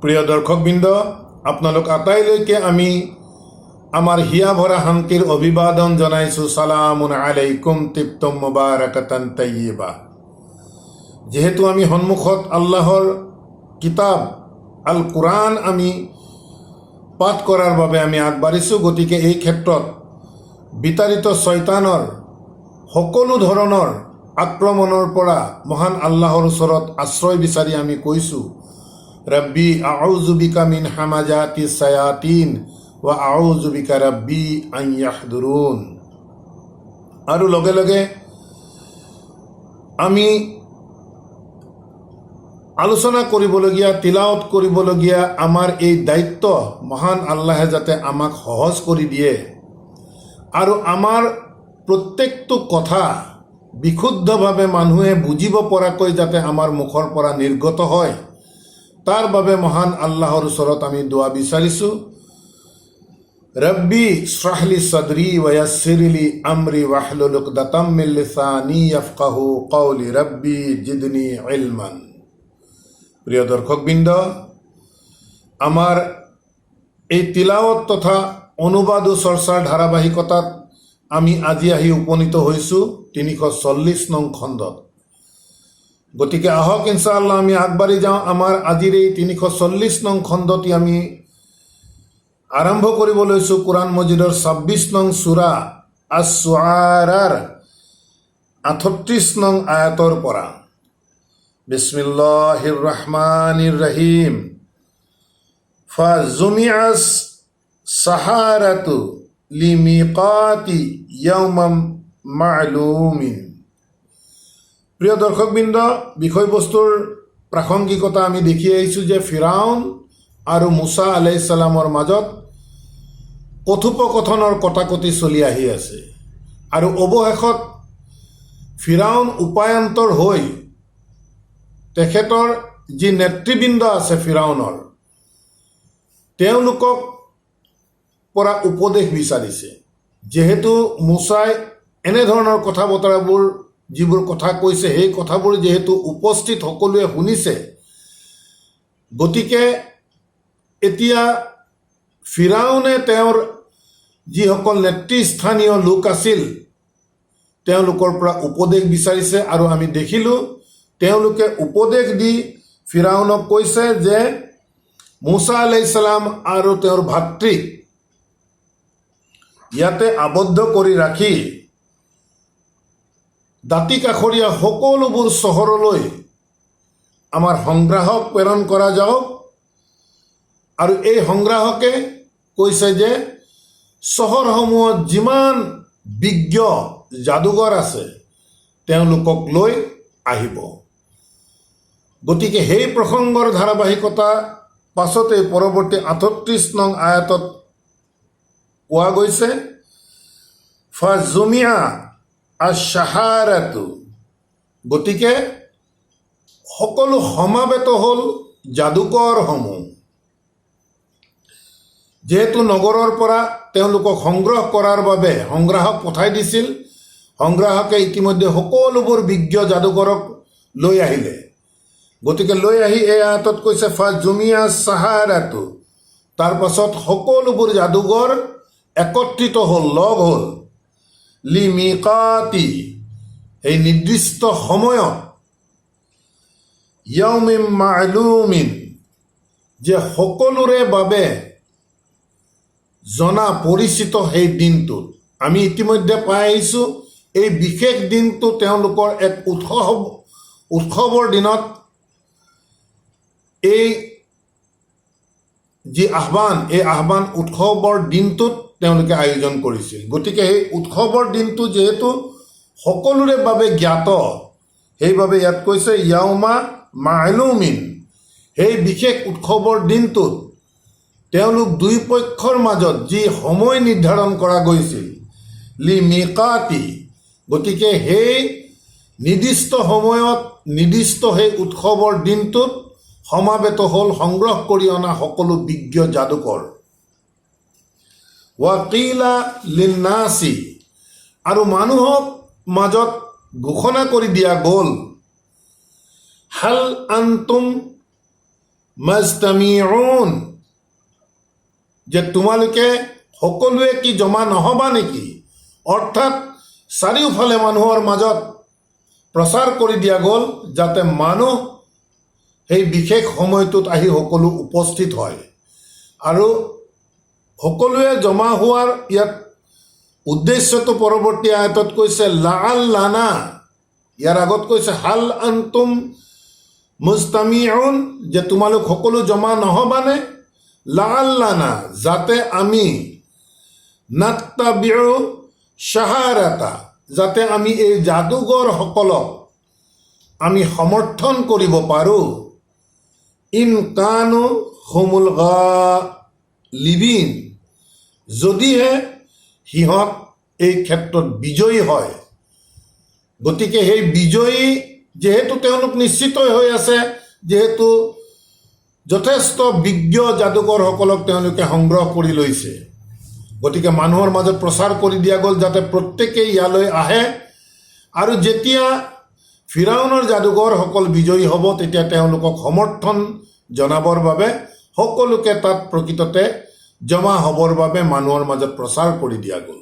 প্ৰিয় দৰ্শকবৃন্দ, আপোনালোক আটাইলৈকে আমি আমাৰ হিয়া ভৰা শান্তিৰ অভিবাদন জনাইছোঁ। সালামুন আলাইকুম তিবতুম মুবাৰাকাতান তাইয়্যিবা। যেহেতু আমি সন্মুখত আল্লাহৰ কিতাব আল কুৰাণ আমি পাঠ কৰাৰ বাবে আমি আগবাঢ়িছোঁ, গতিকে এই ক্ষেত্ৰত বিতাড়িত শয়তানৰ সকলো ধৰণৰ আক্ৰমণৰ পৰা মহান আল্লাহৰ ওচৰত আশ্ৰয় বিচাৰি আমি কৈছোঁ, ৰব্বি আউযু বিকা মিন হামাজাতি শায়াতিন ওয়া আউযু বিকা ৰব্বি আন ইয়াহদুৰুন। আৰু লগে লগে আমি আলোচনা কৰিবলগীয়া, তিলাৱত কৰিবলগীয়া আমাৰ এই দায়িত্ব মহান আল্লাহে যাতে আমাক সহজ কৰি দিয়ে আৰু আমাৰ প্ৰত্যেকটো কথা বিশুদ্ধভাৱে মানুহে বুজিব পৰাকৈ যাতে আমাৰ মুখৰ পৰা নিৰ্গত হয়, তাৰ বাবে মহান আল্লাহৰ ওচৰত আমি দোৱা বিচাৰিছোঁ। ৰব্বি শ্ৰাহলি সদৰি ওয়ায়াসসিৰলি আমৰি ওয়াহলুল উকদাতাম মিন লিসানি ইয়াফকাহু কওলি ৰব্বি জিদনি ইলমান। প্ৰিয় দৰ্শকবৃন্দ, আমাৰ এই তিলাৱত তথা অনুবাদ ও চৰ্চাৰ ধাৰাবাহিকতাত আমি আজি আহি উপনীত হৈছোঁ ৩৪০ নং খণ্ডত। গতিকে আহক ইনশাআল্লাহ আমি আগবাঢ়ি যাওঁ। আমাৰ আজিৰ এই ৩৪০ নং খণ্ডটি আমি আৰম্ভ কৰিব লৈছোঁ কোৰআন মজিদৰ ২৬ নং সূৰা আছ-শুআৰাৰ ৩৮ নং আয়াতৰ পৰা। বিসমিল্লাহিৰ ৰহমানিৰ ৰহিম। ফাজুমিআস সাহাৰাতু লিমিকাতি ইয়াউমাম মা'লুমিন। প্ৰিয় দৰ্শকবৃন্দ, বিষয়বস্তুৰ প্ৰাসংগিকতা আমি দেখি আহিছোঁ যে ফিৰাউন আৰু মুছা আলাইহিছ সালামৰ মাজত কথোপকথনৰ কটাকটি চলি আহি আছে আৰু অৱশেষত ফিৰাউন উপায়ন্তৰ হৈ তেখেতৰ যি নেতৃবৃন্দ আছে ফিৰাউনৰ, তেওঁলোকক পৰা উপদেশ বিচাৰিছে। যিহেতু মুছাই এনেধৰণৰ কথা বতৰাবোৰ যিবোৰ কথা কৈছে, সেই কথাবোৰ যিহেতু উপস্থিত সকলোৱে শুনিছে, গতিকে এতিয়া ফিৰাউনে তেওঁৰ যিসকল নেতৃস্থানীয় লোক আছিল তেওঁলোকৰ পৰা উপদেশ বিচাৰিছে। আৰু আমি দেখিলোঁ তেওঁলোকে উপদেশ দি ফিৰাউনক কৈছে যে মুছা আলাইহিছ সালাম আৰু তেওঁৰ ভাতৃক ইয়াতে আবদ্ধ কৰি ৰাখি দাঁতি কাষৰীয়া সকলোবোৰ চহৰলৈ আমাৰ সংগ্ৰাহক প্ৰেৰণ কৰা যাওক। আৰু এই সংগ্ৰাহকে কৈছে যে চহৰসমূহত যিমান বিজ্ঞ যাদুকৰ আছে তেওঁলোকক লৈ আহিব। গতিকে সেই প্ৰসংগৰ ধাৰাবাহিকতা পাছতে পৰৱৰ্তী ৩৮ নং আয়াতত কোৱা গৈছে, ফাজুমিআ আশ-শাহাৰাতু। গতিকে সকলো সমাবেত হ'ল যাদুকৰসমূহ। যিহেতু নগৰৰ পৰা তেওঁলোকক সংগ্ৰহ কৰাৰ বাবে সংগ্ৰাহক পঠাই দিছিল, সংগ্ৰাহকে ইতিমধ্যে সকলোবোৰ বিজ্ঞ যাদুকৰক লৈ আহিলে। গতিকে লৈ আহি এই আয়াতত কৈছে ফাজুমিআ আশ-শাহাৰাতু। তাৰ পাছত সকলোবোৰ যাদুকৰ একত্ৰিত হ'ল, লগ হ'ল, লিমিকাতি, এই নিৰ্দিষ্ট সময়ত, ইয়াউমিন মা'লুমিন, যে সকলোৰে বাবে জনা পৰিচিত সেই দিনটোত। আমি ইতিমধ্যে পাই আহিছোঁ এই বিশেষ দিনটো তেওঁলোকৰ এক উৎসৱৰ দিনত এই যি আহ্বান, এই আহ্বান উৎসৱৰ দিনটোত তেওঁলোকে আয়োজন কৰিছিল। গতিকে সেই উৎসৱৰ দিনটো যিহেতু সকলোৰে বাবে জ্ঞাত, সেইবাবে ইয়াত কৈছে ইয়াউমা মা'লুমিন। সেই বিশেষ উৎসৱৰ দিনটোত তেওঁলোক দুই পক্ষৰ মাজত যি সময় নিৰ্ধাৰণ কৰা গৈছিল, লিমিকাতি, গতিকে সেই নিৰ্দিষ্ট সময়ত নিৰ্দিষ্ট সেই উৎসৱৰ দিনটোত সমাবেত হ'ল সংগ্ৰহ কৰি অনা সকলো বিজ্ঞ যাদুকৰ। ৱাকিলা লিন্নাসি, আৰু মানুহক মাজত ঘোষণা কৰি দিয়া গ'ল, হাল আন্তুম মাজতামিউন, যে তোমালোকে সকলোৱে কি জমা নহবা নেকি? অৰ্থাৎ চাৰিওফালে মানুহৰ মাজত প্ৰচাৰ কৰি দিয়া গ'ল যাতে মানুহ সেই বিশেষ সময়টোত আহি সকলো উপস্থিত হয়। আৰু সকলোৱে জমা হোৱাৰ ইয়াত উদ্দেশ্যটো পৰৱৰ্তী আয়াতত কৈছে লাআল্লানা, ইয়াৰ আগত কৈছে হাল আনতুম মুজতামিউন, যে তোমালোক সকলো জমা নহবানে? লাআল্লানা, যাতে আমি নাত্তাবিউ শাহাৰাতা, যাতে আমি এই যাদুঘৰসকলক আমি সমৰ্থন কৰিব পাৰোঁ। ইন কানু হুমুল গালিবিন, যদিহে সিহঁত এই ক্ষেত্ৰত বিজয়ী হয়। গতিকে সেই বিজয়ী যেহেতু তেওঁলোক নিশ্চিত হৈ আছে, যেহেতু যথেষ্ট বিজ্ঞ যাদুকৰসকলক তেওঁলোকে সংগ্ৰহ কৰি লৈছে, গতিকে মানুহৰ মাজত প্ৰচাৰ কৰি দিয়া গ'ল যাতে প্ৰত্যেকেই ইয়ালৈ আহে। আৰু যেতিয়া ফিৰাউনৰ যাদুকৰসকল বিজয়ী হ'ব তেতিয়া তেওঁলোকক সমৰ্থন জনাবৰ বাবে সকলোকে তাত প্ৰকৃততে জমা হ'বৰ বাবে মানুহৰ মাজত প্ৰচাৰ কৰি দিয়া গ'ল।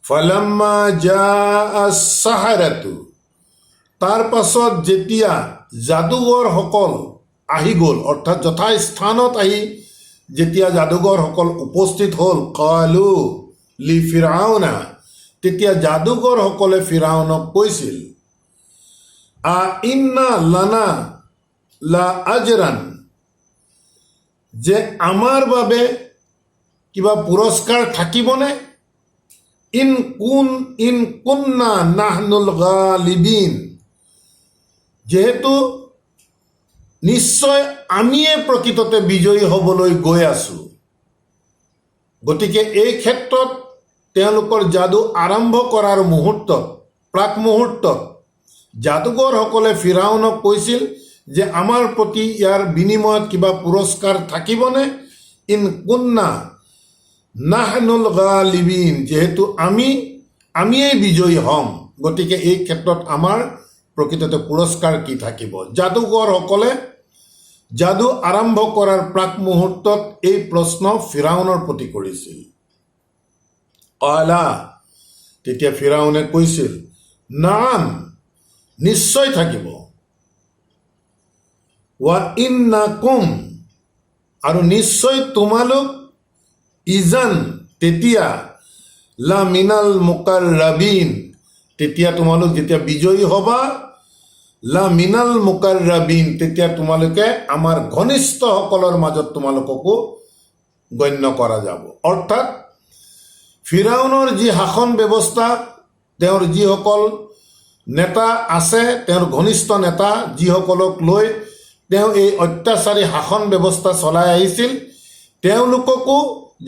ফালাম্মা জাআ আছ-সাহাৰাতু, তাৰ পাছত যেতিয়া যাদুঘৰসকল আহি গ'ল, অৰ্থাৎ যথাস্থানত আহি যেতিয়া যাদুঘৰসকল উপস্থিত হ'ল, কালু লি ফিৰআউনা, তেতিয়া যাদুঘৰসকলে ফিৰাউনক কৈছিল আ ইন্না লানা লা আজৰান, যে আমাৰ বাবে কিবা পুৰস্কাৰ থাকিবনে? ইন কুন্না নাহনুল গালিবিন, যেহেতু নিশ্চয় আমিয়ে প্ৰকৃততে বিজয়ী হ'বলৈ গৈ আছোঁ। গতিকে এই ক্ষেত্ৰত তেওঁলোকৰ যাদু আৰম্ভ কৰাৰ মুহূৰ্তত, প্ৰাক মুহূৰ্তত যাদুঘৰসকলে ফিৰাউনক কৈছিল যে আমাৰ প্ৰতি ইয়াৰ বিনিময়ত কিবা পুৰস্কাৰ থাকিবনে? ইন কুন্না নাহনুল গালিবিন, যেহেতু আমিয়েই বিজয়ী হ'ম, গতিকে এই ক্ষেত্ৰত আমাৰ প্ৰকৃততে পুৰস্কাৰ কি থাকিব? যাদুঘৰসকলে যাদু আৰম্ভ কৰাৰ প্ৰাক মুহূৰ্তত এই প্ৰশ্ন ফিৰাউনৰ প্ৰতি কৰিছিল। কালা, তেতিয়া ফিৰাউনে কৈছিল নাম, নিশ্চয় থাকিব। ৱা ইন্নাকুম, আৰু নিশ্চয় তোমালোক ইজান, তেতিয়া লা মিনাল মুকাৰৰাবিন, তেতিয়া তোমালোক যেতিয়া বিজয়ী হ'বা, লা মিনাল মুকাৰৰাবিন, তেতিয়া তোমালোকে আমাৰ ঘনিষ্ঠসকলৰ মাজত তোমালোককো গণ্য কৰা যাব। অৰ্থাৎ ফিৰাউনৰ যি শাসন ব্যৱস্থা, তেওঁৰ যিসকল নেতা আছে, তেওঁৰ ঘনিষ্ঠ নেতা যিসকলক লৈ তেওঁ এই অত্যাচাৰী শাসন ব্যৱস্থা চলাই আহিছিল, তেওঁলোককো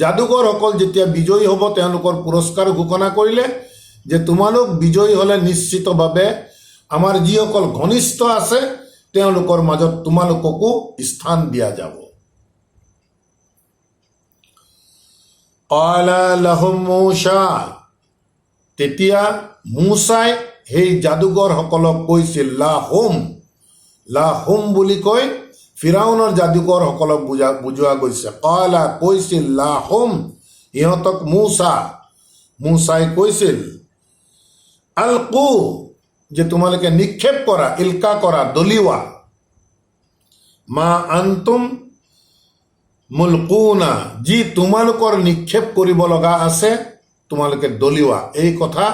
যাদুঘৰসকল যেতিয়া বিজয়ী হ'ব তেওঁলোকৰ পুৰস্কাৰ ঘোষণা কৰিলে যে তোমালোক বিজয়ী হ'লে নিশ্চিতভাৱে আমাৰ যিসকল ঘনিষ্ঠ আছে তেওঁলোকৰ মাজত তোমালোককো স্থান দিয়া যাব। ক্বালা লাহুম মূসা, তেতিয়া মূসাই সেই যাদুঘৰসকলক কৈছিল, লাহুম বুলি কৈ ফিৰাউনৰ যাদুঘৰসকলক বুজোৱা গৈছে। ক্বালা, কৈছিল, লাহুম, ইহঁতক মূসাই কৈছিল, আলকু, যে তোমালোকে নিক্ষেপ কৰা, ইলকা কৰা, দলিওৱা, মা আন্তুম মুলকুনা, যি তোমালোকৰ নিক্ষেপ কৰিব লগা আছে তোমালোকে দলিওৱা। এই কথা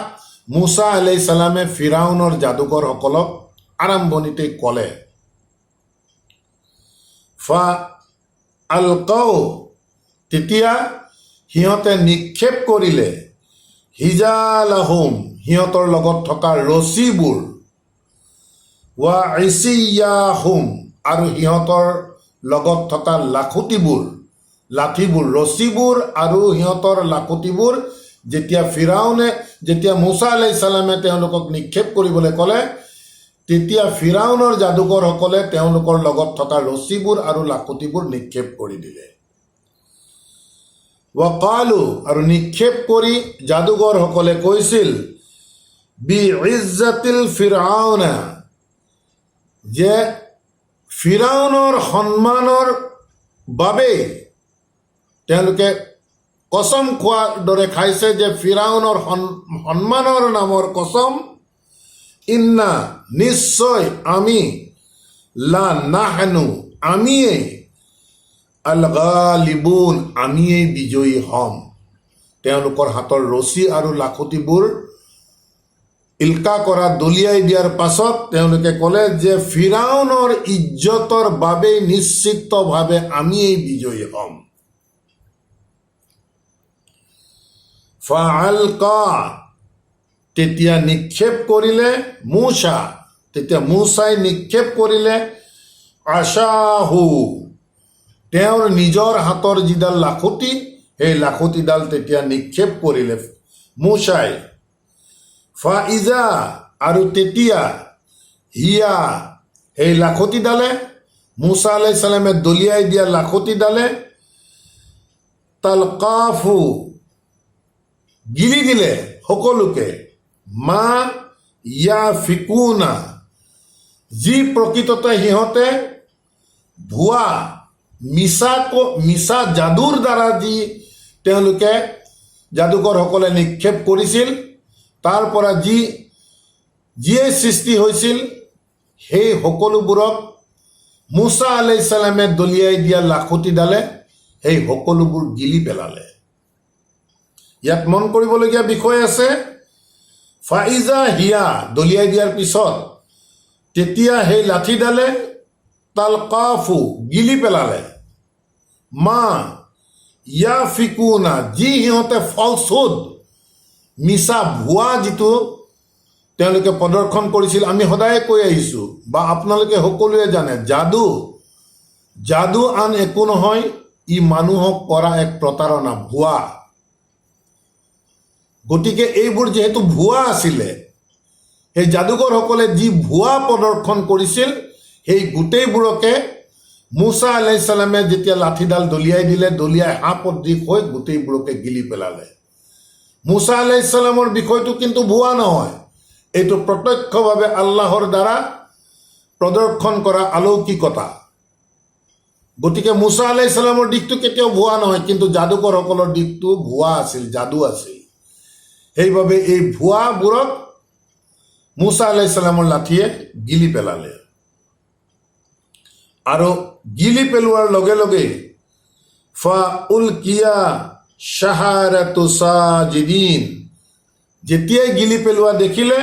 মূসা আলাইহিস সালামে ফিৰাউনৰ যাদুঘৰসকলক আৰম্ভণিতেই ক'লে। ফা আলকাও, তেতিয়া সিহঁতে নিক্ষেপ কৰিলে, হিজালাহুম, সিহঁতৰ লগত থকা ৰছীবোৰ, ৱা ইছিয়াহুম, আৰু সিহঁতৰ লগত থকা লাঠিবোৰ, ৰছীবোৰ আৰু সিহঁতৰ লাখুটিবোৰ যেতিয়া মূসা আলাইহিস সালামে তেওঁলোকক নিক্ষেপ কৰিবলৈ ক'লে, তেতিয়া ফিৰাউনৰ যাদুঘৰসকলে তেওঁলোকৰ লগত থকা ৰছীবোৰ আৰু লাখুটিবোৰ নিক্ষেপ কৰি দিলে। ৱাকালু, আৰু নিক্ষেপ কৰি যাদুঘৰসকলে কৈছিল, বি ইজ্জাতিল ফিৰআউনা, যে ফিৰাউনৰ সন্মানৰ বাবে তেওঁলোকে কসম খোৱাৰ দৰে খাইছে যে ফিৰাউনৰ সন্মানৰ নামৰ কসম, ইন্না নিশ্চয় আমি, লা নাহনু আমিয়েই, আল গালিবুন আমিয়েই বিজয়ী হ'ম। তেওঁলোকৰ হাতৰ ৰছী আৰু লাখুটিবোৰ ইলকা কৰা দলিয়াই দিয়াৰ পাছত তেওঁলোকে ক'লে যে ফিৰাউনৰ ইজ্জতৰ বাবে নিশ্চিতভাৱে আমিয়েই বিজয়ী হ'ম। ফাআলকা তেতিয়া নিক্ষেপ কৰিলে মূসা, তেতিয়া মূসাই নিক্ষেপ কৰিলে আশাহু তেওঁৰ নিজৰ হাতৰ যিডাল লাখুটি, সেই লাখুটিডাল তেতিয়া নিক্ষেপ কৰিলে মূসাই। ফাইজা আৰু তেতিয়া হিয়া সেই লাখুটিডালে, মূসা আলাইহিছ সালামে দলিয়াই দিয়া লাখুটিডালে তালকাফু গিলি দিলে সকলোকে, মা ইয়াফিকুনা যি প্ৰকৃততে সিহঁতে ভুৱা মিছা যাদুৰ দ্বাৰা যি তেওঁলোকে যাদুকৰসকলে নিক্ষেপ কৰিছিল, তাৰ পৰা যিয়ে সৃষ্টি হৈছিল সেই সকলোবোৰক মূসা আলাইহিছ সালামে দলিয়াই দিয়া লাখুটিডালে সেই সকলোবোৰ গিলি পেলালে। ইয়াত মন কৰিবলগীয়া বিষয় আছে, ফাইজা হিয়া দলিয়াই দিয়াৰ পিছত তেতিয়া সেই লাঠিডালে তালকাফু গিলি পেলালে, মা ইয়াফিকুনা যি সিহঁতে ফলছহুড মিছা ভুৱা যিটো তেওঁলোকে প্ৰদৰ্শন কৰিছিল। আমি সদায় কৈ আহিছোঁ বা আপোনালোকে সকলোৱে জানে, যাদু আন একো নহয়, ই মানুহক কৰা এক প্ৰতাৰণা, ভুৱা। গতিকে এইবোৰ যিহেতু ভুৱা আছিলে, সেই যাদুকৰসকলে যি ভুৱা প্ৰদৰ্শন কৰিছিল সেই গোটেইবোৰকে মূসা আলাইহিছ সালামে যেতিয়া লাঠিডাল দলিয়াই দিলে, দলিয়াই সাপদৃশ হৈ গোটেইবোৰকে গিলি পেলালে। মূসা আলাইহিছ সালামৰ বিষয়টো কিন্তু ভুৱা নহয়, এইটো প্ৰত্যক্ষভাৱে আল্লাহৰ দ্বাৰা প্ৰদৰ্শন কৰা অলৌকিকতা। গতিকে মূসা আলাইহিছ সালামৰ দিশটো কেতিয়াও ভুৱা নহয়, কিন্তু যাদুকৰসকলৰ দিশটো ভুৱা আছিল, যাদু আছিল। সেইবাবে এই ভুৱাবোৰক মূসা আলাইহিছ সালামৰ লাঠিয়ে গিলি পেলালে। আৰু গিলি পেলোৱাৰ লগে লগে ফাউলকিয়া শাহাৰাতু সাজিদিন, যেতিয়াই গিলি পেলোৱা দেখিলে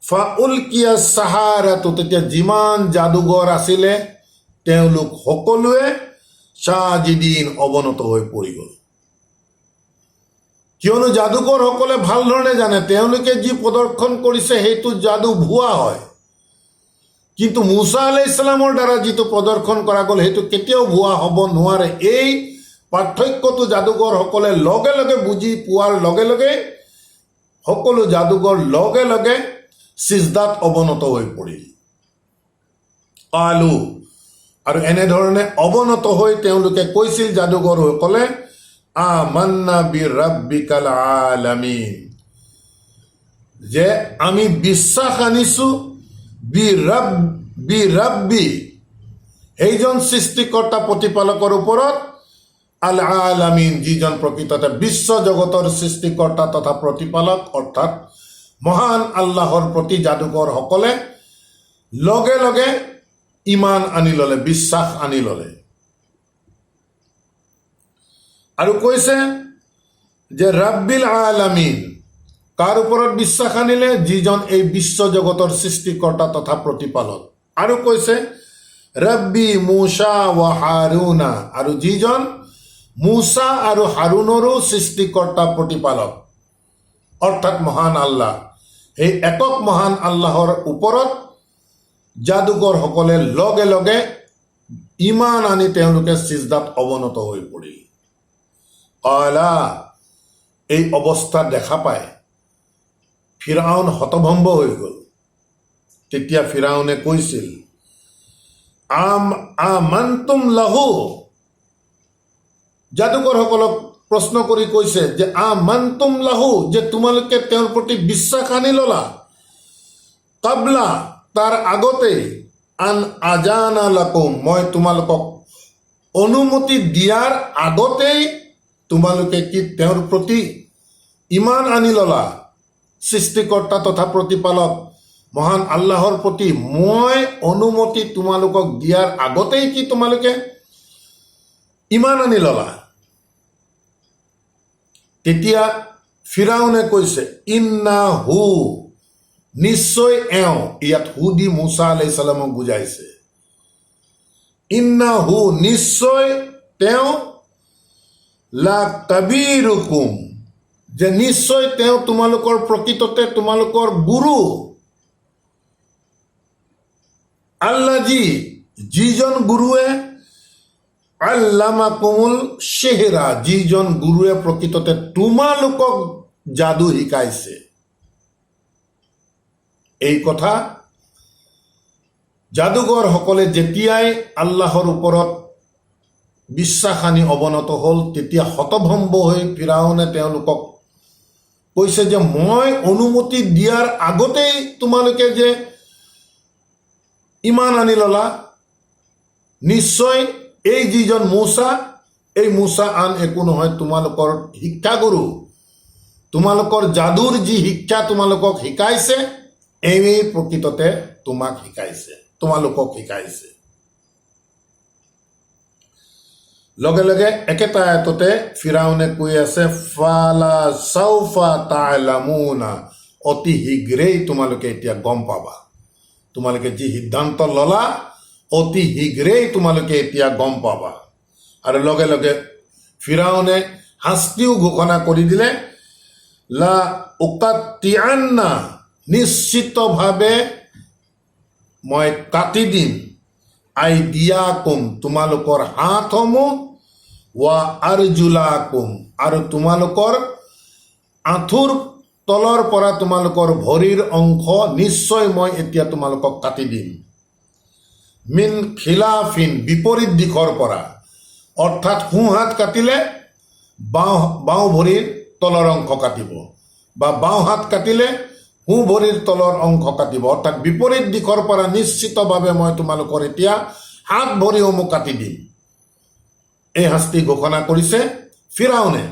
ফাউলকিয়া সাহাৰাতু, তেতিয়া যিমান যাদুঘৰ আছিলে তেওঁলোক সকলোৱে সাজিদিন অৱনত হৈ পৰি গ'ল। কিয়নো যাদুকৰসকলে ভাল ধৰণে জানে তেওঁলোকে যি প্ৰদৰ্শন কৰিছে সেইটো যাদু ভুৱা হয়, কিন্তু মূসা আলাইহিছ সালামৰ দ্বাৰা যিটো প্ৰদৰ্শন কৰা গ'ল সেইটো কেতিয়াও ভুৱা হ'ব নোৱাৰে। এই পাৰ্থক্যটো যাদুকৰসকলে লগে লগে বুজি পোৱাৰ লগে লগে সকলো যাদুকৰ লগে লগে সিজদাত অৱনত হৈ পৰিল। আলু আৰু এনেধৰণে অৱনত হৈ তেওঁলোকে কৈছিল যাদুকৰসকলে, আমান্না বিৰাব্বিকাল আলামিন, যে আমি বিশ্বাস আনিছো বিৰাব্বি সেইজন সৃষ্টিকৰ্তা প্ৰতিপালকৰ ওপৰত, আল আলামিন যিজন প্ৰকৃততে বিশ্ব জগতৰ সৃষ্টিকৰ্তা তথা প্ৰতিপালক, অৰ্থাৎ মহান আল্লাহৰ প্ৰতি যাদুকৰসকলে লগে লগে ইমান আনি ল'লে, বিশ্বাস আনি ল'লে। আৰু কৈছে যে ৰাব্বিল আলামিন, কাৰ ওপৰত বিশ্বাস আনিলে? যিজন এই বিশ্ব জগতৰ সৃষ্টিকৰ্তা তথা প্ৰতিপালক। আৰু কৈছে ৰব্বি মূসা ৱা হাৰুনা, আৰু যিজন মূসা আৰু হাৰুনৰো সৃষ্টিকৰ্তা প্ৰতিপালক, অৰ্থাৎ মহান আল্লাহ। এই একক মহান আল্লাহৰ ওপৰত যাদুকৰসকলে লগে লগে ইমান আনি তেওঁলোকে সিজদাত অৱনত হৈ পৰিল। আলা, এই অৱস্থা দেখা পায় ফিৰাউন হতভম্ব হৈ গ'ল। তেতিয়া ফিৰাউনে কৈছিল, আমান্তুম লাহু, যাদুকৰসকলক প্ৰশ্ন কৰি কৈছে যে আমান্তুম লাহু, যে তোমালোকে তেওঁৰ প্ৰতি বিশ্বাস আনি ল'লা, কাবলা তাৰ আগতে, আন আজানা লাকুম, মই তোমালোকক অনুমতি দিয়াৰ আগতেই তোমালোকে কি তেওঁৰ প্ৰতি ইমান আনি ললা? সৃষ্টিকৰ্তা তথা প্ৰতিপালক মহান আল্লাহৰ প্ৰতি মই অনুমতি তোমালোকক দিয়াৰ আগতেই কি তোমালোকে ইমান আনি ললা? তেতিয়া ফিৰাউনে কৈছে ইন্না হু, নিশ্চয় এওঁ, ইয়াত হু দি মুছা আলাইহিছ সালামক বুজাইছে। ইন্না হু, নিশ্চয় তেওঁ, লা কাবীৰুকুম, যে নিশ্চয় তেওঁ তোমালোকৰ প্ৰকৃততে তোমালোকৰ গুৰু। আল্লাজি, যিজন গুৰুৱে, আল্লামাকুমুল শেহৰা, যিজন গুৰুৱে প্ৰকৃততে তোমালোকক যাদু শিকাইছে। এই কথা যাদুগৰসকলে যেতিয়াই আল্লাহৰ ওপৰত বিশ্বাস আনি অৱনত হ'ল, তেতিয়া হতভম্ব হৈ ফিৰাউনে তেওঁলোকক কৈছে যে মই অনুমতি দিয়াৰ আগতেই তোমালোকে যে ইমান আনি ললা। নিশ্চয় এই যিজন মুছা, এই মুছা আন একো নহয়, তোমালোকৰ শিক্ষাগুৰু। তোমালোকৰ যাদুৰ যি শিক্ষা তোমালোকক শিকাইছে, এই প্ৰকৃততে তোমাক শিকাইছে, তোমালোকক শিকাইছে। লগে লগে একেটা আয়াততে ফিৰাউনে কৈ আছে ফালা সাউফা তা'লামুনা, অতি শীঘ্ৰেই তোমালোকে এতিয়া গম পাবা। তোমালোকে যি সিদ্ধান্ত ললা, অতি শীঘ্ৰেই তোমালোকে এতিয়া গম পাবা। আৰু লগে লগে ফিৰাউনে শাস্তিও ঘোষণা কৰি দিলে, লা উকাত্তিআন্না, নিশ্চিতভাৱে মই কাটি দিম, আইদিয়াকুম, তোমালোকৰ হাতসমূহ, ৱা আৰজুলাকুম, আৰু তোমালোকৰ আঁঠুৰ তলৰ পৰা তোমালোকৰ ভৰিৰ অংশ নিশ্চয় মই এতিয়া তোমালোকক কাটি দিম। মিন খিলাফিন, বিপৰীত দিশৰ পৰা, অৰ্থাৎ সোঁ হাত কাটিলে বাওঁ ভৰিৰ তলৰ অংশ কাটিব, বা বাওঁ হাত কাটিলে সোঁ ভৰিৰ তলৰ অংশ কাটিব, অৰ্থাৎ বিপৰীত দিশৰ পৰা নিশ্চিতভাৱে মই তোমালোকৰ এতিয়া হাত ভৰিসমূহ কাটি দিম। এই শাস্তি ঘোষণা কৰিছে ফিৰাউনে।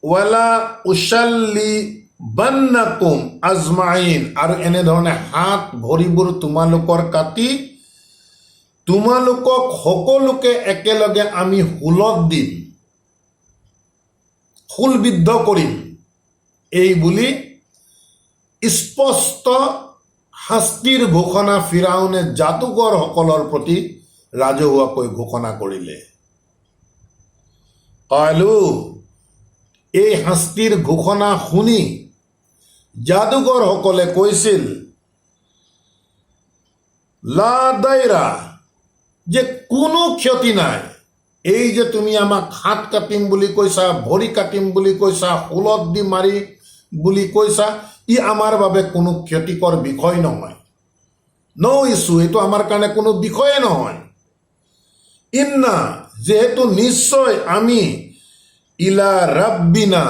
ৱালা উছাল্লিবান্নাকুম আজমাইন, আৰু এনেধৰণে হাত ভৰিবোৰ তোমালোকৰ কাটি তোমালোকক সকলোকে একেলগে আমি হুলত দিম, হুলবিদ্ধ কৰিম, এই বুলি স্পষ্ট শাস্তিৰ ঘোষণা ফিৰাউনে যাদুকৰসকলৰ প্ৰতি ৰাজহুৱাকৈ ঘোষণা কৰিলে। কালু, এই শাস্তিৰ ঘোষণা শুনি যাদুকৰসকলে কৈছিল, লা দাইৰা, যে কোনো ক্ষতি নাই। এই যে তুমি আমাক হাত কাটিম বুলি কৈছা, ভৰি কাটিম বুলি কৈছা, হুলত দি মাৰি বুলি কৈছা, ই আমাৰ বাবে কোনো ক্ষতিকৰ বিষয় নহয়। ন' ইছ্যু, এইটো আমাৰ কাৰণে কোনো বিষয়ে নহয়। ইন্না, যেহেতু নিশ্চয় আমি, ইলা ৰাব্বিনা,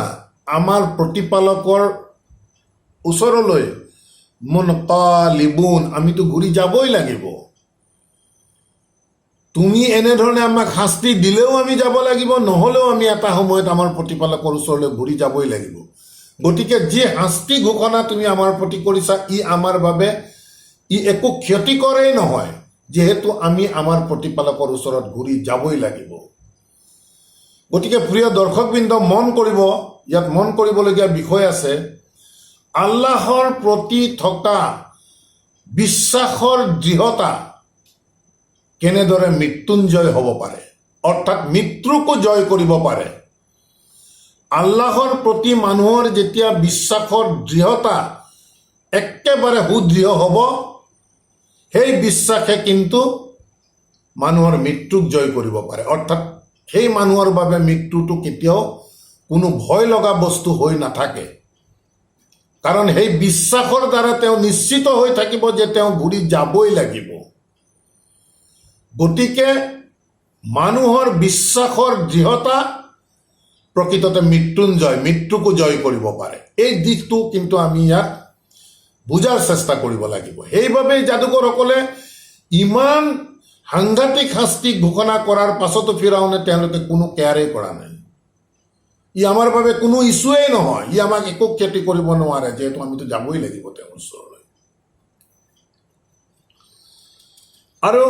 আমাৰ প্ৰতিপালকৰ ওচৰলৈ, মুনকালিবুন, আমিতো ঘূৰি যাবই লাগিব। তুমি এনেধৰণে আমাক শাস্তি দিলেও আমি যাব লাগিব, নহ'লেও আমি এটা সময়ত আমাৰ প্ৰতিপালকৰ ওচৰলৈ ঘূৰি যাবই লাগিব। গতিকে যি শাস্তি ঘোষণা তুমি আমাৰ প্ৰতি কৰিছা, ই আমাৰ বাবে একো ক্ষতিকৰেই নহয়, যিহেতু আমি আমাৰ প্ৰতিপালকৰ ওচৰত ঘূৰি যাবই লাগিব। গতিকে প্ৰিয় দৰ্শকবৃন্দ, মন কৰিব, ইয়াত মন কৰিবলগীয়া বিষয় আছে। আল্লাহৰ প্ৰতি থকা বিশ্বাসৰ দৃঢ়তা কেনেদৰে মৃত্যুঞ্জয় হ'ব পাৰে, অৰ্থাৎ মৃত্যুকো জয় কৰিব পাৰে। আল্লাহৰ প্ৰতি মানুহৰ যেতিয়া বিশ্বাসৰ দৃঢ়তা একেবাৰে সুদৃঢ় হ'ব, সেই বিশ্বাসে কিন্তু মানুহৰ মৃত্যুক জয় কৰিব পাৰে। অৰ্থাৎ সেই মানুহৰ বাবে মৃত্যুটো কেতিয়াও কোনো ভয় লগা বস্তু হৈ নাথাকে, কাৰণ সেই বিশ্বাসৰ দ্বাৰা তেওঁ নিশ্চিত হৈ থাকিব যে তেওঁ ঘূৰি যাবই লাগিব। গতিকে মানুহৰ বিশ্বাসৰ দৃঢ়তা প্ৰকৃততে মৃত্যুঞ্জয়, মৃত্যুকো জয় কৰিব পাৰে। এই দিশটো কিন্তু আমি ইয়াত বুজাৰ চেষ্টা কৰিব লাগিব। সেইবাবেই যাদুকৰসকলে ইমান সাংঘাতিক শাস্তি ঘোষণা কৰাৰ পাছতো ফিৰাউনে তেওঁলোকে কোনো কেয়াৰেই কৰা নাই। ই আমাৰ বাবে কোনো ইছ্যুৱেই নহয়, ই আমাক একো ক্ষতি কৰিব নোৱাৰে, যিহেতু আমিতো যাবই লাগিব তেওঁৰ ওচৰলৈ। আৰু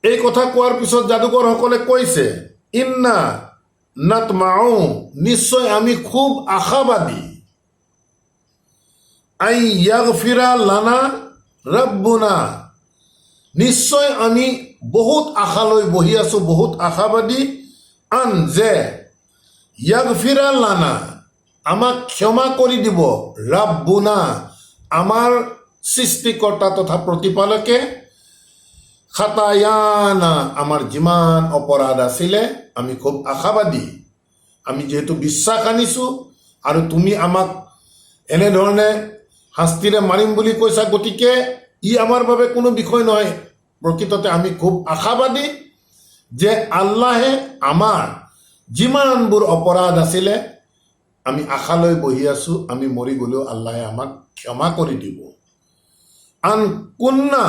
এই কথা কোৱাৰ পিছত যাদুকৰসকলে কৈছে, ইন্না নাতমাউ, নিশ্চয় আমি খুব আশাবাদী, আই ইয়াগফিৰা লানা ৰাব্বুনা, নিশ্চয় আমি বহুত আশালৈ বহি আছো, বহুত আশাবাদী, আন যে ইয়াগফিৰা লানা, আমাক ক্ষমা কৰি দিব, ৰাব্বুনা, আমাৰ সৃষ্টিকৰ্তা তথা প্ৰতিপালকে, খাতায়ানা, আমাৰ যিমান অপৰাধ আছিলে আমি খুব আশাবাদী, আমি যিহেতু বিশ্বাস আনিছো আৰু তুমি আমাক এনেধৰণে শাস্তিৰে মাৰিম বুলি কৈছা, গতিকে ই আমাৰ বাবে কোনো বিষয় নহয়। প্ৰকৃততে আমি খুব আশাবাদী যে আল্লাহে আমাৰ যিমানবোৰ অপৰাধ আছিলে আমি আশালৈ বহি আছো, আমি মৰি গ'লেও আল্লাহে আমাক ক্ষমা কৰি দিব। আন কুন্না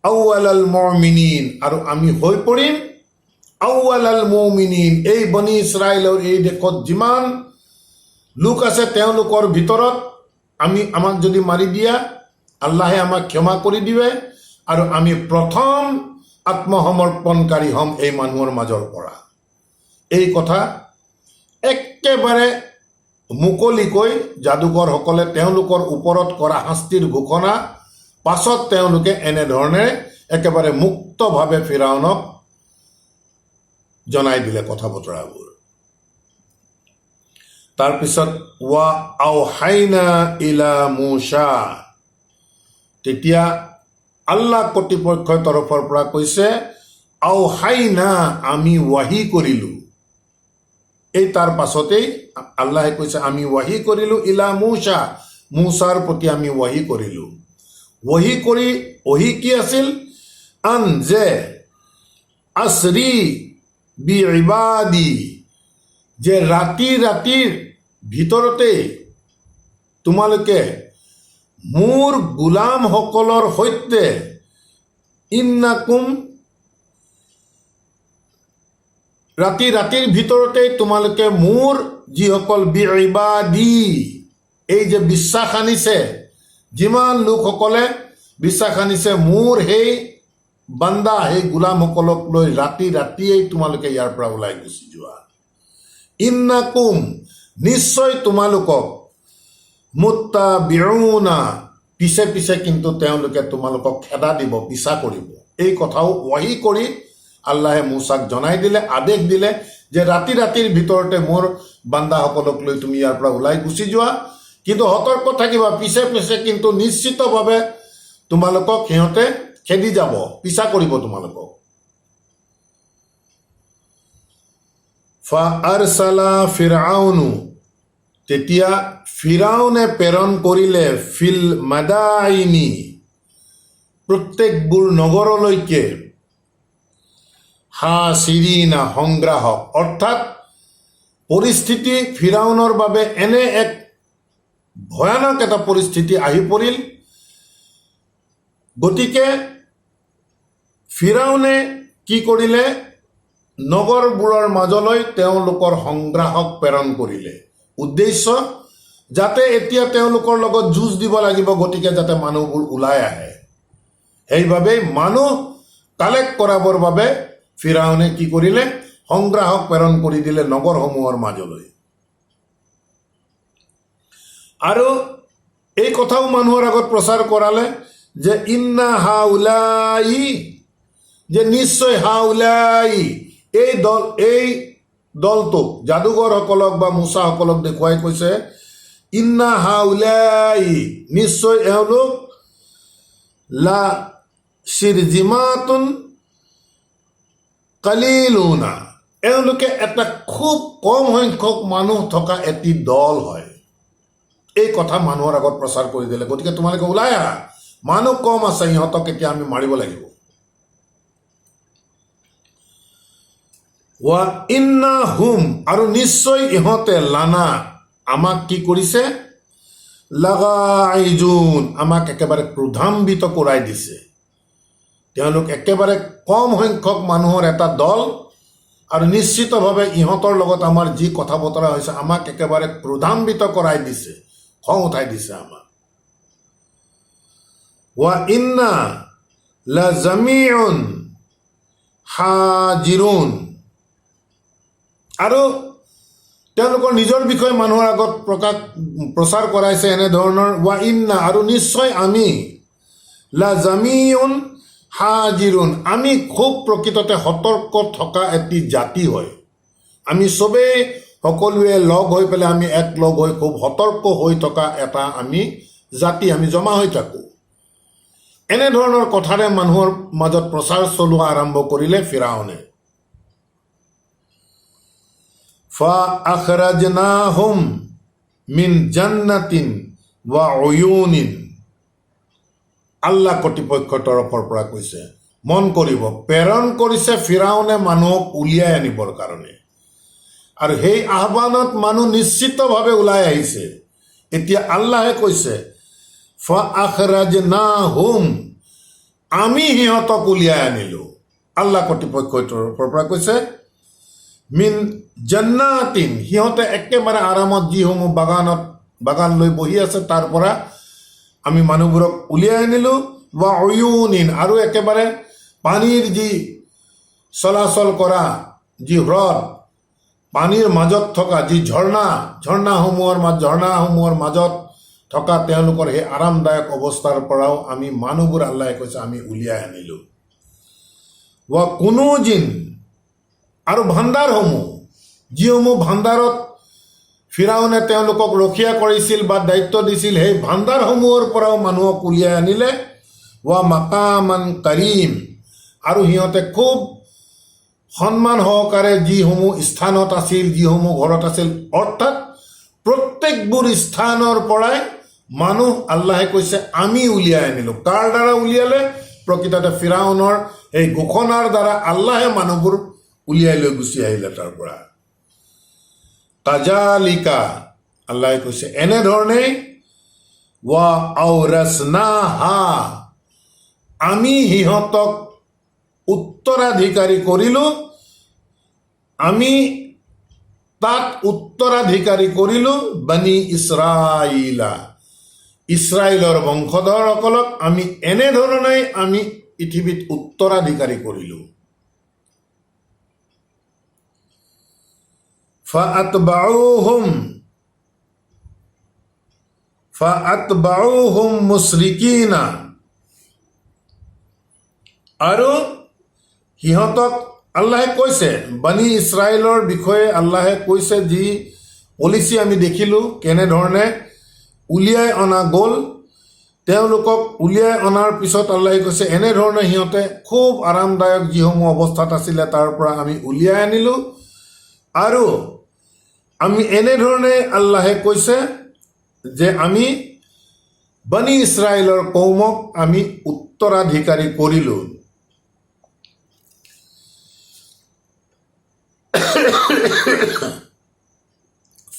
আউৱালাল মুমিনিন, আৰু আমি হৈ পৰিম আউৱালাল মুমিনিন, এই বনি ইছৰাইলৰ এই দেশত যিমান লোক আছে তেওঁলোকৰ ভিতৰত আমাক যদি মাৰি দিয়া আল্লাহে আমাক ক্ষমা কৰি দিবে, আৰু আমি প্ৰথম আত্মসমৰ্পণকাৰী হ'ম এই মানুহৰ মাজৰ পৰা। এই কথা একেবাৰে মুকলিকৈ যাদুকৰসকলে তেওঁলোকৰ ওপৰত কৰা শাস্তিৰ ঘোষণা পাছত তেওঁলোকে এনেধৰণে একেবাৰে মুক্তভাৱে ফিৰাউনক জনাই দিলে কথা বতৰাবোৰ। তাৰপিছত ৱা আওহাইনা ইলা মুছা, তেতিয়া আল্লাহ কৰ্তৃপক্ষৰ তৰফৰ পৰা কৈছে, আওহাইনা, আমি ৱাহি কৰিলো। এই তাৰ পাছতেই আল্লাহে কৈছে আমি ৱাহি কৰিলো ইলা মুছা, মুছাৰ প্ৰতি আমি ৱাহি কৰিলো। ৱাহি কি আছিল? আন যে আছৰি বি ইবাদি, যে ৰাতিৰ ভিতৰতে তোমালোকে মোৰ গোলামসকলৰ সৈতে ইন্নাকুম, ৰাতিৰ ভিতৰতে তোমালোকে মোৰ যিসকল বি ইবাদি, এই যে বিশ্বাস আনিছে, যিমান লোকসকলে বিশ্বাস আনিছে মোৰ সেই বান্দা, সেই গোলামসকলক লৈ ৰাতিয়েই তোমালোকে ইয়াৰ পৰা ওলাই গুচি যোৱা। ইন্নাকুম, নিশ্চয় তোমালোকক, মুত্তাবিউনা, পিছে কিন্তু তেওঁলোকে তোমালোকক খেদা দিব, পিছা কৰিব। এই কথাও ৱাহি কৰি আল্লাহে মুছাক জনাই দিলে, আদেশ দিলে যে ৰাতিৰ ভিতৰতে মোৰ বান্দাসকলক লৈ তুমি ইয়াৰ পৰা ওলাই গুচি যোৱা, কিন্তু সতৰ্ক থাকিবা, পিছে কিন্তু নিশ্চিতভাৱে তোমালোকক সিহঁতে খেদি যাব, পিছা কৰিব তোমালোকক। ফাআৰছালা ফিৰআউনু, তেতিয়া ফিৰাউনে প্ৰেৰণ কৰিলে ফিল মাদাইনি, প্ৰত্যেকবোৰ নগৰলৈকে, হাছিৰিনা, সংগ্ৰাহক, অৰ্থাৎ পৰিস্থিতি ফিৰাউনৰ বাবে এনে এক ভয়ানক এটা পৰিস্থিতি আহি পৰিল। গতিকে ফিৰাউনে কি কৰিলে, নগৰবোৰৰ মাজলৈ তেওঁলোকৰ সংগ্ৰাহক প্ৰেৰণ কৰিলে। উদ্দেশ্য যাতে এতিয়া তেওঁলোকৰ লগত যুঁজ দিব লাগিব, গতিকে যাতে মানুহবোৰ ওলাই আহে। সেইবাবে মানুহ কালেক্ট কৰাবৰ বাবে ফিৰাউনে কি কৰিলে, সংগ্ৰাহক প্ৰেৰণ কৰি দিলে নগৰসমূহৰ মাজলৈ। আৰু এই কথাও মানুহৰ আগত প্ৰচাৰ কৰালে যে ইন্না হাউলাই, যে নিশ্চয় হাউলাই, এই দলটোক, যাদুঘৰসকলক বা মুছাসকলক দেখুৱাই কৈছে, ইন্না হাউলাই, নিশ্চয় এওঁলোক, লা শিৰজিমাতুন কালিলুনা, এওঁলোকে এটা খুব কম সংখ্যক মানুহ থকা এটি দল হয়। এই কথা মানুহৰ আগত প্ৰচাৰ কৰি দিলে। গতিকে তোমালোকে ওলাই আহা, মানুহ কম আছে, ইহঁতক এতিয়া আমি মাৰিব লাগিব। ওয়া ইন্না হুম আৰু নিশ্চয় ইহঁতে লানা আমাক কি কৰিছে লাগাইজুন আমাক একেবাৰে ক্ৰোধান্বিত কৰাই দিছে। তেওঁলোক একেবাৰে কম সংখ্যক মানুহৰ এটা দল আৰু নিশ্চিতভাৱে ইহঁতৰ লগত আমাৰ যি কথা বতৰা হৈছে আমাক একেবাৰে ক্ৰোধান্বিত কৰাই দিছে, খং উঠাই দিছে আমাক। ওয়া ইন্না লাজামিউন হাজিৰুন আৰু তেওঁলোকৰ নিজৰ বিষয়ে মানুহৰ আগত প্ৰচাৰ কৰাইছে এনেধৰণৰ ওয়া ইন্না আৰু নিশ্চয় আমি লাজামিউন হাজিৰুন আমি খুব প্ৰকৃততে সতৰ্ক থকা এটি জাতি হয়। আমি চবেই সকলোৱে লগ হৈ পেলাই আমি এক লগ হৈ খুব সতৰ্ক হৈ থকা এটা আমি জাতি, আমি জমা হৈ থাকোঁ। এনেধৰণৰ কথাৰে মানুহৰ মাজত প্ৰচাৰ চলোৱা আৰম্ভ কৰিলে ফিৰাউনে। فَأَخْرَجْنَاهُمْ মিন জান্নাতিন ওয়া উয়ুনিন আল্লাহ কৰ্তৃপক্ষৰ তৰফৰ পৰা কৈছে, মন কৰিব, প্ৰেৰণ কৰিছে ফিৰাউনে মানুহক উলিয়াই আনিবৰ কাৰণে। আৰু সেই আহ্বানত মানুহ নিশ্চিতভাৱে ওলাই আহিছে। এতিয়া আল্লাহে কৈছে ফাআখৰাজনাহুম আমি সিহঁতক উলিয়াই আনিলোঁ। আল্লাহ কৰ্তৃপক্ষৰ তৰফৰ পৰা কৈছে মিন জান্নাতিন সিহঁতে একেবাৰে আৰামত যিসমূহ বাগান লৈ বহি আছে তাৰ পৰা আমি মানুহবোৰক উলিয়াই আনিলোঁ। বা উয়ুনিন আৰু একেবাৰে পানীৰ যি চলাচল কৰা যি হ্ৰদ, পানীৰ মাজত থকা যি ঝৰ্ণাসমূহৰ মাজত থকা তেওঁলোকৰ সেই আৰামদায়ক অৱস্থাৰ পৰাও আমি মানুহবোৰ আল্লাহে কৈছে আমি উলিয়াই আনিলোঁ। ৱা কুনুজিন আৰু ভাণ্ডাৰসমূহ যিসমূহ ভাণ্ডাৰত ফিৰাউনে তেওঁলোকক ৰখীয়া কৰিছিল বা দায়িত্ব দিছিল সেই ভাণ্ডাৰসমূহৰ পৰাও মানুহক উলিয়াই আনিলে। ৱা মাকামান কাৰিম আৰু সিহঁতে খুব সন্মান সহকাৰে যিসমূহ স্থানত আছিল, যিসমূহ ঘৰত আছিল, অৰ্থাৎ প্ৰত্যেকবোৰ স্থানৰ পৰাই মানুহ আল্লাহে কৈছে আমি উলিয়াই আনিলোঁ। কাৰ দ্বাৰা উলিয়ালে? প্ৰকৃততে ফিৰাউনৰ এই ঘোষণাৰ দ্বাৰা আল্লাহে মানুহবোৰ উলিয়াই লৈ গুচি আহিলে তাৰ পৰা। কাজালিকা আল্লাহে কৈছে এনেধৰণেই ৱা আওৰাছনাহা আমি সিহঁতক উত্তৰাধিকাৰী কৰিলোঁ, আমি তাত উত্তৰাধিকাৰী কৰিলোঁ বনি ইছৰাইলা ইছৰাইলৰ বংশধৰসকলক আমি এনেধৰণেই আমি পৃথিৱীত উত্তৰাধিকাৰী কৰিলোঁ। ফাআতবাউহুম মুশৰিকিনা আৰু সিহঁতক আল্লাহে কৈছে বনি ইছৰাইলৰ বিষয়ে আল্লাহে কৈছে যি পলিচি আমি দেখিলোঁ কেনেধৰণে উলিয়াই অনা গ'ল। তেওঁলোকক উলিয়াই অনাৰ পিছত আল্লাহে কৈছে এনেধৰণে সিহঁতে খুব আৰামদায়ক যিসমূহ অৱস্থাত আছিলে তাৰ পৰা আমি উলিয়াই আনিলোঁ। আৰু আমি এনেধৰণে আল্লাহে কৈছে যে আমি বনি ইছৰাইলৰ কৌমক আমি উত্তৰাধিকাৰী কৰিলোঁ।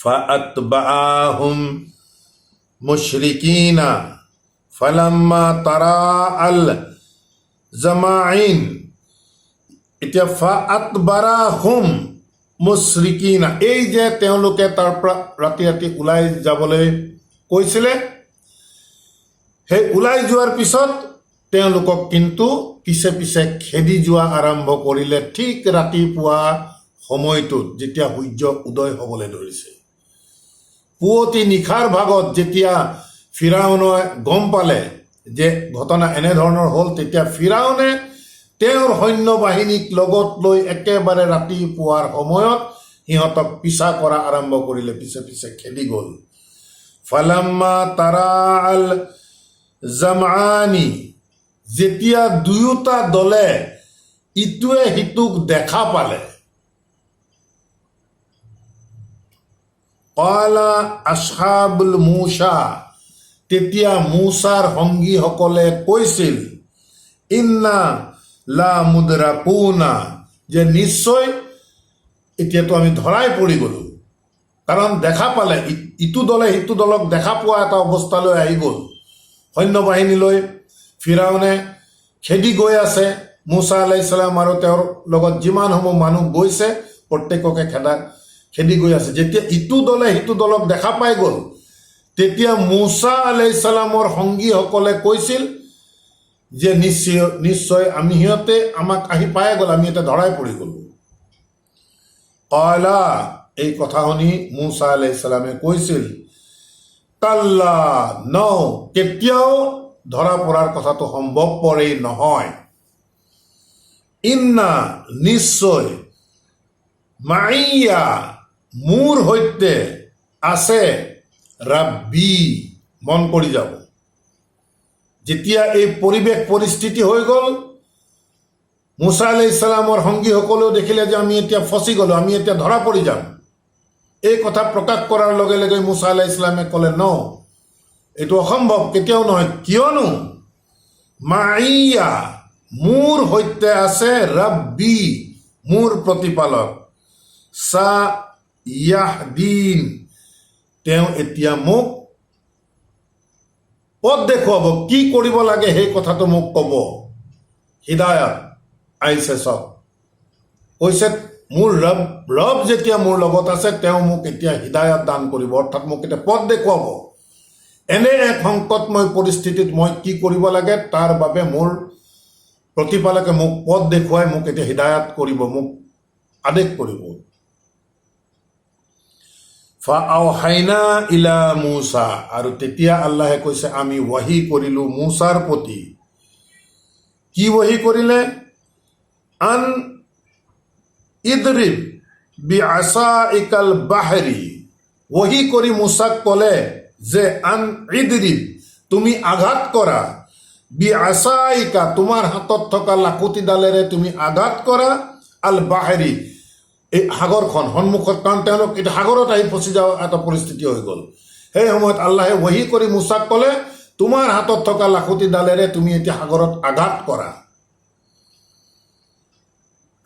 ফাআতবাআহুম মুশৰিকিনা ফালাম্মা তাৰা আল জামাইন এতিয়া ফাআতবাৰাহুম মুশৰিকিনা এই যে তেওঁলোকে তাৰ পৰা ৰাতি ৰাতি ওলাই যাবলৈ কৈছিলে, সেই ওলাই যোৱাৰ পিছত তেওঁলোকক কিন্তু পিছে পিছে খেদি যোৱা আৰম্ভ কৰিলে। ঠিক ৰাতিপুৱা সময়টোত যেতিয়া সূৰ্য উদয় হ'বলৈ ধৰিছে, পুৱতি নিশাৰ ভাগত যেতিয়া ফিৰাউনে গম পালে যে ঘটনা এনেধৰণৰ হ'ল, তেতিয়া ফিৰাউনে তেওঁৰ সৈন্য বাহিনীক লগত লৈ একেবাৰে ৰাতিপুৱাৰ সময়ত সিহঁতক পিছা কৰা আৰম্ভ কৰিলে, পিছে পিছে খেদি গ'ল। ফালাম্মা তাৰা আল জামানি যেতিয়া দুয়োটা দলে ইটোৱে সিটোক দেখা পালে, ক্বালা আসহাবুল মূসা তেতিয়া মূসাৰ সংগীসকলে কৈছিল ইন্না লা মুদৰাকুনা যে নিশ্চয় এতিয়াতো আমি ধৰাই পৰি গ'লোঁ, কাৰণ দেখা পালে ইটো দলে সিটো দলক দেখা পোৱা এটা অৱস্থালৈ আহি গ'ল। সৈন্যবাহিনীলৈ ফিৰাউনে খেদি গৈ আছে। মুছা আলাইহিছ সালাম আৰু তেওঁৰ লগত যিমানসমূহ মানুহ গৈছে প্ৰত্যেককে খেদি গৈ আছে। যেতিয়া ইটো দলে সিটো দলক দেখা পাই গ'ল, তেতিয়া মুছা আলাইহিছ সালামৰ সংগীসকলে কৈছিল যে নিশ্চয় আমি সিহঁতে আমাক আহি পাই গ'ল, আমি এতিয়া ধৰাই পৰি গ'লোঁ। কলা, এই কথা শুনি মুছা আলাইহিছ সালামে কৈছিল, কাল্লা, ন, কেতিয়াও ধৰা পৰাৰ কথাটো সম্ভৱপৰেই নহয়। ইন্না, নিশ্চয়, মাইয়া, মোৰ সৈতে আছে ৰাব্বি, মন কৰি যাব। যেতিয়া এই পৰিৱেশ পৰিস্থিতি হৈ গ'ল, মুছা আলাইহিছ সালামৰ সংগীসকলেও দেখিলে যে আমি এতিয়া ফচি গ'লোঁ, আমি এতিয়া ধৰা পৰি যাম। এই কথা প্ৰকাশ কৰাৰ লগে লগে মুছা আলাইহিছ সালামে ক'লে, ন, এইটো অসম্ভৱ, কেতিয়াও নহয়। কিয়নো মাইয়া, মোৰ সৈতে আছে ৰাব্বি, মোৰ প্ৰতিপালক, সা ইয়াহদিন, তেওঁ এতিয়া মোক পথ দেখুৱাব, কি কৰিব লাগে সেই কথাটো মোক ক'ব। হিদায়ত আহিছে চব। কৈছে মোৰ ৰব যেতিয়া মোৰ লগত আছে, তেওঁ মোক এতিয়া হিদায়ত দান কৰিব, অৰ্থাৎ মোক এতিয়া পথ দেখুৱাব। এনে এক সংকটময় পৰিস্থিতিত মই কি কৰিব লাগে তাৰ বাবে মোৰ প্ৰতিপালকে মোক পথ দেখুৱাই মোক এতিয়া হিদায়ত কৰিব, মোক আদেশ কৰিব। ফাআওহাইনা ইলা মুছা, আৰু তেতিয়া আল্লাহে কৈছে আমি ৱাহি কৰিলোঁ মুছাৰ প্ৰতি। কি ৱাহি কৰিলে? আন ইদৰিব বিআসাইকাল বাহৰি, ৱাহি কৰি মুছাক ক'লে যে আন ইদৰিব, তুমি আঘাত কৰা, বিআসাইকা, তোমাৰ হাতত থকা লাখুটিডালেৰে তুমি আঘাত কৰা, আল বাহৰি, এই সাগৰখন সন্মুখত, কাৰণ তেওঁলোক এতিয়া সাগৰত আহি ফচি যোৱা এটা পৰিস্থিতি হৈ গ'ল। সেই সময়ত আল্লাহে ৱাহি কৰি মুছাক ক'লে তোমাৰ হাতত থকা লাখুটিডালেৰে তুমি এতিয়া সাগৰত আঘাত কৰা।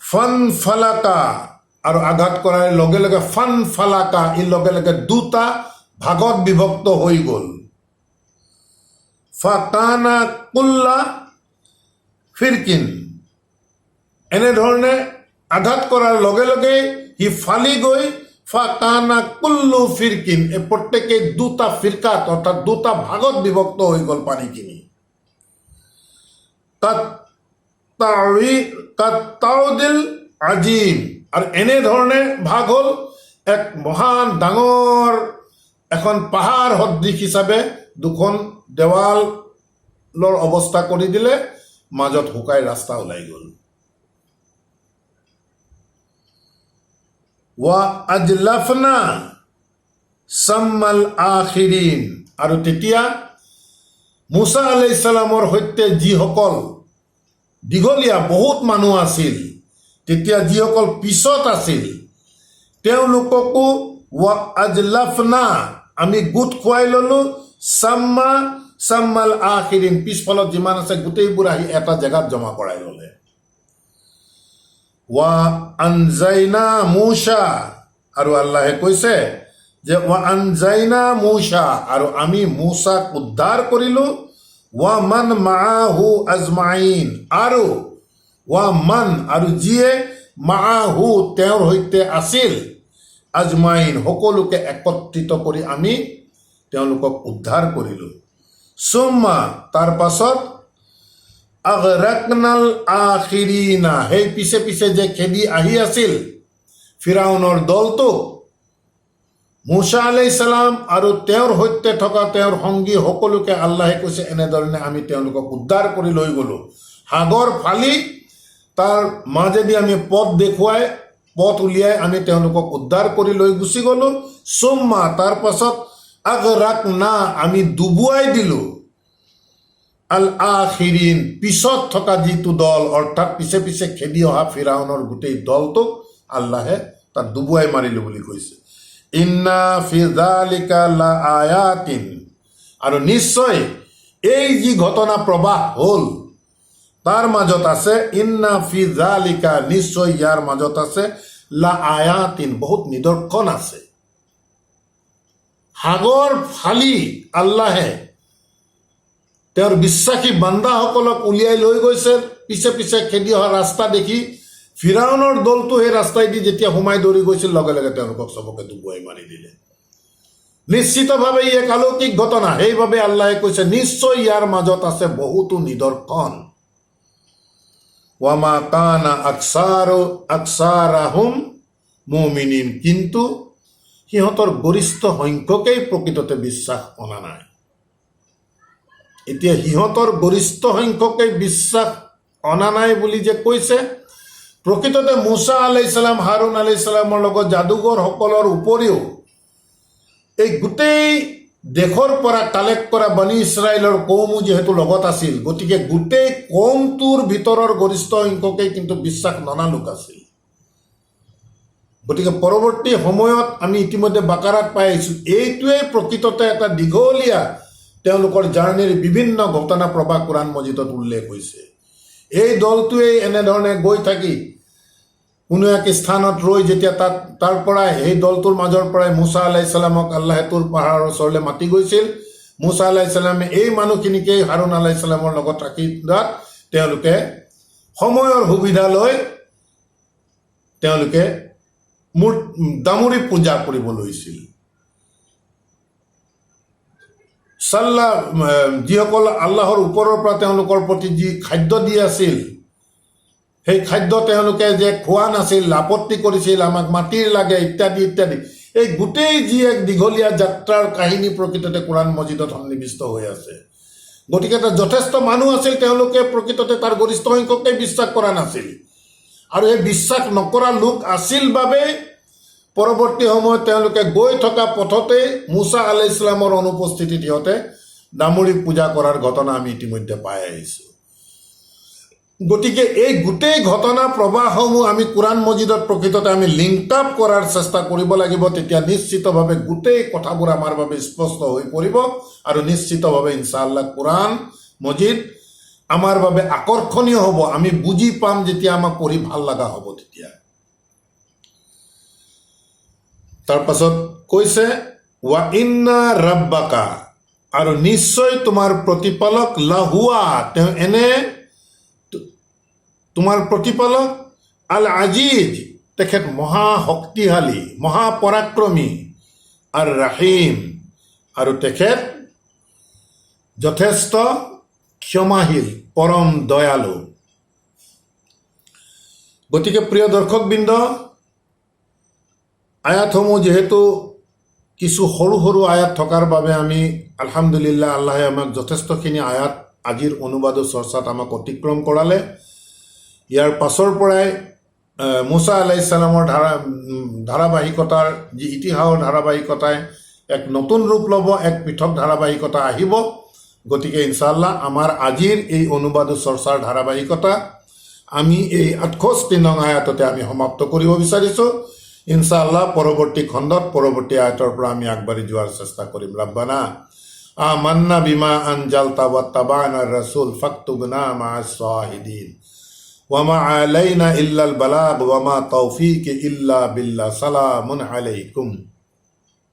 ফান ফালাকা, আৰু আঘাত কৰাৰ লগে লগে ফান ফালাকা, ই লগে লগে দুটা ভাগত বিভক্ত হৈ গ'ল। ফাকানা কুল্লা ফিৰকিন, এনেধৰণে আঘাত কৰাৰ লগে লগে সি ফালি গৈ ফাকানা কুল্লু ফিৰকিন, এই প্ৰত্যেকেই দুটা ফিৰকাত অৰ্থাৎ দুটা ভাগত বিভক্ত হৈ গ'ল পানীখিনি। কাত্তাউদিল আজিম, আৰু এনেধৰণে ভাগ হ'ল এক মহান ডাঙৰ এখন পাহাৰ সদৃশ হিচাপে দুখন দেৱালৰ অৱস্থা কৰি দিলে, মাজত শুকাই ৰাস্তা ওলাই গ'ল। ৱা আজলাফনা সাম্মাল আখিৰিন, আৰু তেতিয়া মুছা আলাইহিছ সালামৰ সৈতে যিসকল দীঘলীয়া বহুত মানুহ আছিল, তেতিয়া যিসকল পিছত আছিল তেওঁলোককো ৱা আজলাফনা, আমি গোট খুৱাই ল'লোঁ, সাম্মাল আখিৰিন, পিছফালত যিমান আছে গোটেইবোৰ আহি এটা জেগাত জমা কৰাই ল'লে। ৱা আনজাইনা মুছা, আৰু আল্লাহে কৈছে যে ৱা আনজাইনা মুছা, আৰু আমি মুছাক উদ্ধাৰ কৰিলোঁ, ৱা মান মাআহু আজমাইন, আৰু ৱা মান, আৰু যিয়ে মাআহু, তেওঁৰ সৈতে আছিল, আজমাইন, সকলোকে একত্ৰিত কৰি আমি তেওঁলোকক উদ্ধাৰ কৰিলোঁ। সুম্মা, তাৰ পাছত আগৰাকনাল আখিৰিনা, সেই পিছে পিছে যে খেদি আহি আছিল ফিৰাউনৰ দলটোক, মুছা আলাইহিছ সালাম আৰু তেওঁৰ সৈতে থকা তেওঁৰ সংগী সকলোকে আল্লাহে কৈছে এনেধৰণে আমি তেওঁলোকক উদ্ধাৰ কৰি লৈ গ'লোঁ। সাগৰ ফালি তাৰ মাজেদি আমি পথ দেখুৱাই, পথ উলিয়াই আমি তেওঁলোকক উদ্ধাৰ কৰি লৈ গুচি গ'লোঁ। সুম্মা, তাৰ পাছত আগৰাকনা, আমি ডুবুৱাই দিলোঁ, আল আখিৰিন, পিছত থকা যিটো দল, অৰ্থাৎ পিছে পিছে খেদি অহা ফিৰাউনৰ গোটেই দলটোক আল্লাহে তাত ডুবুৱাই মাৰিলোঁ বুলি কৈছে। ইন্না ফি যালিকা লা আয়াতিন, আৰু নিশ্চয় এই যি ঘটনা প্ৰবাহ হ'ল তাৰ মাজত আছে, ইন্না ফি যালিকা, নিশ্চয় ইয়াৰ মাজত আছে, লা আয়াতিন, বহুত নিদৰ্শন আছে। সাগৰ ফালি আল্লাহে তেওঁৰ বিশ্বাসী বান্দাসকলক উলিয়াই লৈ গৈছে। পিছে পিছে খেদি অহা ৰাস্তা দেখি ফিৰাউনৰ দলটো সেই ৰাস্তাইদি যেতিয়া সোমাই দৌৰি গৈছিল, লগে লগে তেওঁলোকক চবকে ডুবুৱাই মাৰি দিলে। নিশ্চিতভাৱে ই এক অলৌকিক ঘটনা। সেইবাবে আল্লাহে কৈছে নিশ্চয় ইয়াৰ মাজত আছে বহুতো নিদৰ্শন। ওয়ামা কানা আকসাৰাহুম মুমিনিন, কিন্তু সিহঁতৰ গৰিষ্ঠ সংখ্যকেই প্ৰকৃততে বিশ্বাস অনা নাই। এতিয়া সিহঁতৰ গৰিষ্ঠ সংখ্যকেই বিশ্বাস অনা নাই বুলি যে কৈছে, প্ৰকৃততে মুছা আলাইহিছ সালাম, হাৰুন আলাইহিছ সালামৰ লগত যাদুঘৰসকলৰ উপৰিও এই গোটেই দেশৰ পৰা কালেক্ট কৰা বনি ইছৰাইলৰ কৌমো যিহেতু লগত আছিল, গতিকে গোটেই কৌমটোৰ ভিতৰৰ গৰিষ্ঠ সংখ্যকেই কিন্তু বিশ্বাস ননা লোক আছিল। গতিকে পৰৱৰ্তী সময়ত আমি ইতিমধ্যে বাকাৰাত পাই আহিছোঁ, এইটোৱেই প্ৰকৃততে এটা দীঘলীয়া তেওঁলোকৰ জাৰ্ণিৰ বিভিন্ন ঘটনা প্ৰবাহ কোৰাণ মজিদত উল্লেখ হৈছে। এই দলটোৱে এনেধৰণে গৈ থাকি কোনো এক স্থানত ৰৈ যেতিয়া তাৰ পৰাই সেই দলটোৰ মাজৰ পৰাই মুছা আলাইহিছ সালামক আল্লাহে তুৰ পাহাৰৰ ওচৰলৈ মাতি গৈছিল। মুছা আলাইহিছ সালামে এই মানুহখিনিকেই হাৰুন আলাইহিছ সালামৰ লগত ৰাখি দিয়াত তেওঁলোকে সময়ৰ সুবিধা লৈ তেওঁলোকে দামুৰী পূজা কৰিব লৈছিল। যিসকল আল্লাহৰ ওপৰৰ পৰা তেওঁলোকৰ প্ৰতি যি খাদ্য দি আছিল, সেই খাদ্য তেওঁলোকে যে খোৱা নাছিল, আপত্তি কৰিছিল, আমাক মাটিৰ লাগে ইত্যাদি ইত্যাদি, এই গোটেই যি এক দীঘলীয়া যাত্ৰাৰ কাহিনী প্ৰকৃততে কোৰাণ মজিদত সন্নিৱিষ্ট হৈ আছে। গতিকে তাত যথেষ্ট মানুহ আছিল, তেওঁলোকে প্ৰকৃততে তাৰ গৰিষ্ঠ সংখ্যকেই বিশ্বাস কৰা নাছিল। আৰু এই বিশ্বাস নকৰা লোক আছিল বাবে পৰৱৰ্তী সময়ত তেওঁলোকে গৈ থকা পথতে মুছা আলাইহিছ সালামৰ অনুপস্থিতিত সিহঁতে দামুৰী পূজা কৰাৰ ঘটনা আমি ইতিমধ্যে পাই আহিছোঁ। গতিকে এই গোটেই ঘটনা প্ৰবাহসমূহ আমি কোৰাণ মজিদত প্ৰকৃততে আমি লিংক আপ কৰাৰ চেষ্টা কৰিব লাগিব। তেতিয়া নিশ্চিতভাৱে গোটেই কথাবোৰ আমাৰ বাবে স্পষ্ট হৈ পৰিব আৰু নিশ্চিতভাৱে ইনশাআল্লাহ কোৰাণ মজিদ আমাৰ বাবে আকৰ্ষণীয় হ'ব। আমি বুজি পাম যেতিয়া আমাক পঢ়ি ভাল লগা হ'ব। তেতিয়া তাৰ পাছত কৈছে ৱা ইন্না ৰাব্বাকা, আৰু নিশ্চয় তোমাৰ প্ৰতিপালক লাহুৱা, তেওঁ এনে তোমাৰ প্ৰতিপালক আল আজিজ, তেখেত মহাশক্তিশালী, মহাপৰাক্ৰমী, আৰু ৰাহিম, আৰু তেখেত যথেষ্ট ক্ষমাশীল, পৰম দয়ালু। গতিকে প্ৰিয় দৰ্শকবৃন্দ, আয়াতসমূহ যিহেতু কিছু সৰু সৰু আয়াত থকাৰ বাবে আমি আলহামদুলিল্লাহ আল্লাহে আমাক যথেষ্টখিনি আয়াত আজিৰ অনুবাদ চৰ্চাত আমাক অতিক্ৰম কৰালে। ইয়াৰ পাছৰ পৰাই মুছা আলাইহিছ সালামৰ ধাৰাবাহিকতাৰ যি ইতিহাসৰ ধাৰাবাহিকতাই এক নতুন ৰূপ ল'ব, এক পৃথক ধাৰাবাহিকতা আহিব। গতিকে ইনশাআল্লাহ আমাৰ আজিৰ এই অনুবাদ চৰ্চাৰ ধাৰাবাহিকতা আমি এই 68 নং আয়াততে আমি সমাপ্ত কৰিব বিচাৰিছোঁ। ইনশাআল্লাহ পৰৱৰ্তী খণ্ডত পৰৱৰ্তী আয়াতৰ পৰা আমি আগবাঢ়ি যোৱাৰ চেষ্টা কৰিম। ৰাব্বানা আমান্না বিমা আনজালতা ওয়াত্তাবা'না ৰাসূল ফাকতুবনা মা'আস শাহিদিন ওয়ামা আলাইনা ইল্লাল বালাগ ওয়ামা তাওফীকি ইল্লা বিল্লাহ। সালামুন আলাইকুম।